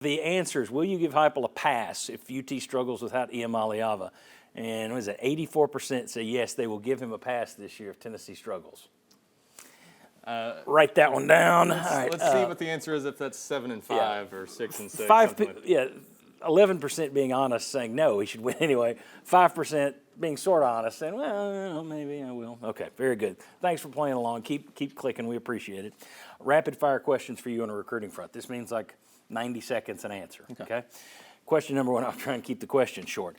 The answer is, will you give Heupel a pass if UT struggles without Iamaleava? And what is it, 84% say yes, they will give him a pass this year if Tennessee struggles. Write that one down. Let's see what the answer is if that's 7-5 or 6-6. 11% being honest, saying no, he should win anyway. 5% being sort of honest, saying, well, maybe I will. Okay, very good. Thanks for playing along. Keep clicking. We appreciate it. Rapid fire questions for you on a recruiting front. This means like 90 seconds an answer. Okay. Question number one. I'll try and keep the question short.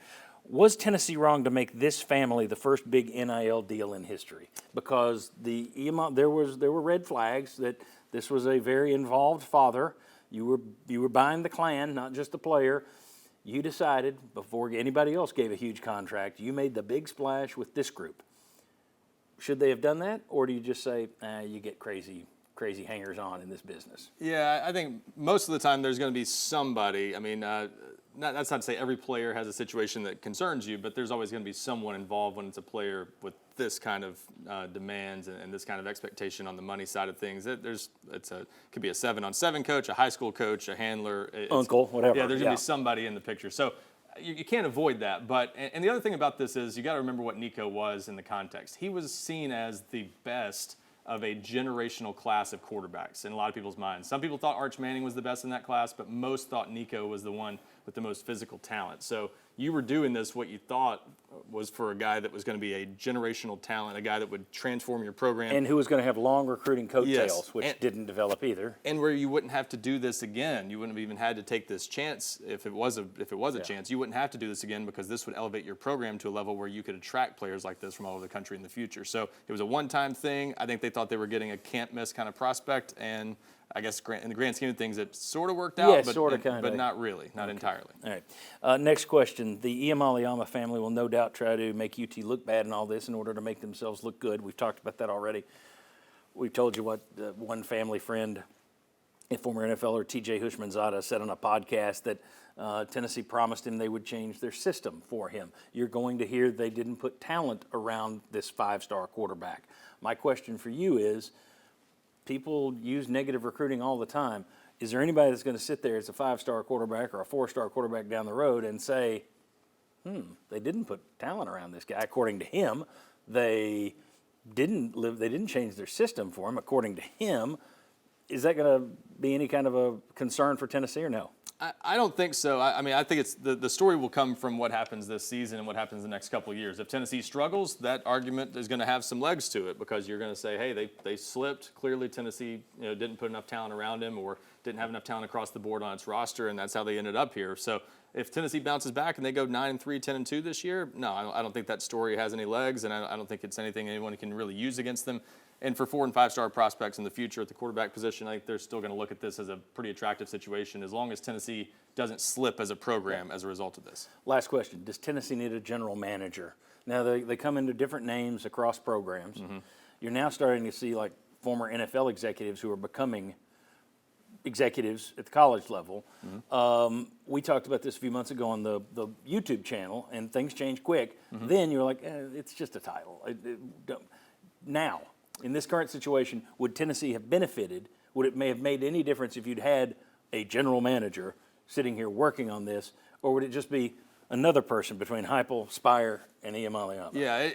Was Tennessee wrong to make this family the first big NIL deal in history? Because there were red flags that this was a very involved father. You were buying the clan, not just the player. You decided before anybody else gave a huge contract, you made the big splash with this group. Should they have done that, or do you just say, you get crazy hangers-on in this business? Yeah, I think most of the time there's going to be somebody. I mean, that's not to say every player has a situation that concerns you, but there's always going to be someone involved when it's a player with this kind of demands and this kind of expectation on the money side of things. It could be a 7-on-7 coach, a high school coach, a handler, uncle, whatever. Yeah, there's going to be somebody in the picture. So you can't avoid that. But and the other thing about this is you got to remember what Nico was in the context. He was seen as the best of a generational class of quarterbacks in a lot of people's minds. Some people thought Arch Manning was the best in that class, but most thought Nico was the one with the most physical talent. So you were doing this, what you thought was for a guy that was going to be a generational talent, a guy that would transform your program. And who was going to have long recruiting coattails, yes. which didn't develop either. And where you wouldn't have to do this again. You wouldn't have even had to take this chance if it was a chance. You wouldn't have to do this again because this would elevate your program to a level where you could attract players like this from all over the country in the future. So it was a one-time thing. I think they thought they were getting a can't-miss kind of prospect, and I guess in the grand scheme of things, it sort of worked out, but not really, not entirely. All right. Next question. The Iamaleava family will no doubt try to make UT look bad in all this in order to make themselves look good. We've talked about that already. We've told you what one family friend, a former NFLer, T.J. Hushmanzada, said on a podcast that Tennessee promised him they would change their system for him. You're going to hear they didn't put talent around this five-star quarterback. My question for you is, people use negative recruiting all the time. Is there anybody that's going to sit there as a five-star quarterback or a four-star quarterback down the road and say, they didn't put talent around this guy? According to him, they didn't change their system for him. According to him, is that going to be any kind of a concern for Tennessee or no? I don't think so. I mean, I think it's the story will come from what happens this season and what happens the next couple of years. If Tennessee struggles, that argument is going to have some legs to it because you're going to say, hey, they slipped. Clearly, Tennessee didn't put enough talent around him or didn't have enough talent across the board on its roster, and that's how they ended up here. So if Tennessee bounces back and they go 9-3, 10-2 this year, no, I don't think that story has any legs, and I don't think it's anything anyone can really use against them. And for 4- and 5-star prospects in the future at the quarterback position, I think they're still going to look at this as a pretty attractive situation as long as Tennessee doesn't slip as a program as a result of this. Last question. Does Tennessee need a general manager? Now, they come into different names across programs. Mm-hmm. You're now starting to see like former NFL executives who are becoming executives at the college level. Mm-hmm. We talked about this a few months ago on the YouTube channel, and things change quick. Mm-hmm. Then you're like, it's just a title. Now, in this current situation, would Tennessee have benefited? Would it may have made any difference if you'd had a general manager sitting here working on this, or would it just be another person between Heupel, Spire, and Iamaleava? Yeah,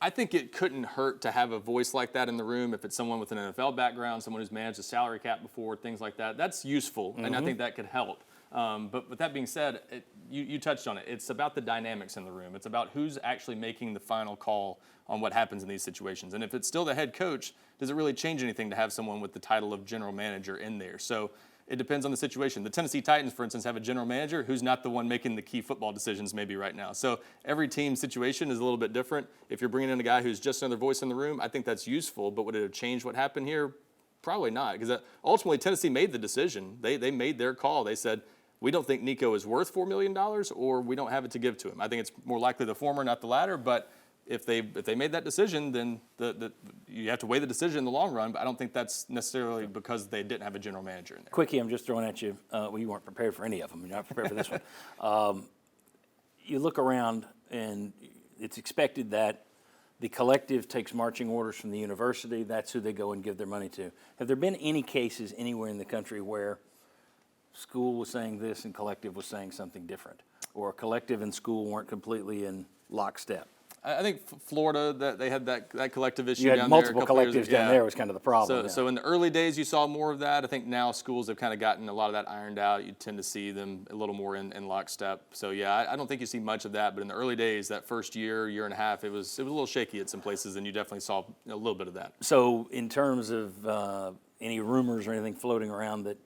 I think it couldn't hurt to have a voice like that in the room if it's someone with an NFL background, someone who's managed a salary cap before, things like that. That's useful, and I think that could help. But with that being said, you touched on it. It's about the dynamics in the room. It's about who's actually making the final call on what happens in these situations. And if it's still the head coach, does it really change anything to have someone with the title of general manager in there? So it depends on the situation. The Tennessee Titans, for instance, have a general manager who's not the one making the key football decisions maybe right now. So every team situation is a little bit different. If you're bringing in a guy who's just another voice in the room, I think that's useful. But would it have changed what happened here? Probably not, because ultimately Tennessee made the decision. They made their call. They said, we don't think Nico is worth $4 million, or we don't have it to give to him. I think it's more likely the former, not the latter. But if they made that decision, then you have to weigh the decision in the long run. But I don't think that's necessarily because they didn't have a general manager in there. Quickie, I'm just throwing at you. Well, you weren't prepared for any of them. You're not prepared for this one. You look around, and it's expected that the collective takes marching orders from the university. That's who they go and give their money to. Have there been any cases anywhere in the country where school was saying this and collective was saying something different, or collective and school weren't completely in lockstep. I think Florida, that they had that collective issue You had down there. multiple collectives down there was kind of the problem. So in the early days, you saw more of that. I think now schools have kind of gotten a lot of that ironed out. You tend to see them a little more in lockstep. So yeah, I don't think you see much of that. But in the early days, that first year and a half, it was a little shaky at some places, and you definitely saw a little bit of that. So in terms of any rumors or anything floating around that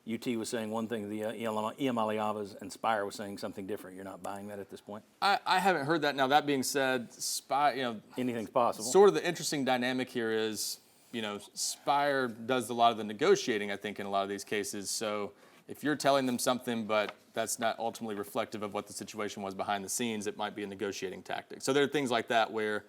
UT was saying one thing, the Iamaleavas and Spire was saying something different, you're not buying that at this point? I haven't heard that. Now that being said, Anything's possible. sort of the interesting dynamic here is, Spire does a lot of the negotiating, I think, in a lot of these cases. So if you're telling them something, but that's not ultimately reflective of what the situation was behind the scenes, it might be a negotiating tactic. So there are things like that where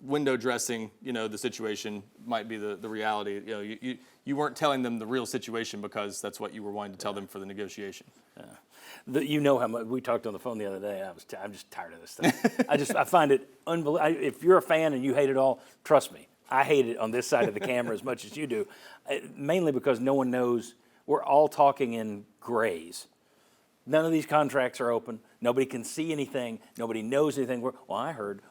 window dressing, the situation might be the reality. You weren't telling them the real situation because that's what you were wanting to tell them for the negotiation. How much we talked on the phone the other day. I'm just tired of this stuff. I find it unbelievable. If you're a fan and you hate it all, trust me, I hate it on this side of the camera as much as you do. Mainly because no one knows. We're all talking in grays. None of these contracts are open. Nobody can see anything. Nobody knows anything. Well, I heard.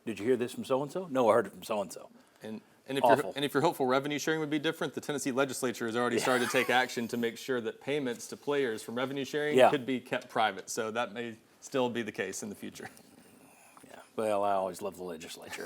Did you hear this from so and so? No, I heard it from so and so. And if you're hopeful revenue sharing would be different, the Tennessee legislature has already started to take action to make sure that payments to players from revenue sharing could be kept private. So that may still be the case in the future. Yeah. Well, I always love the legislature.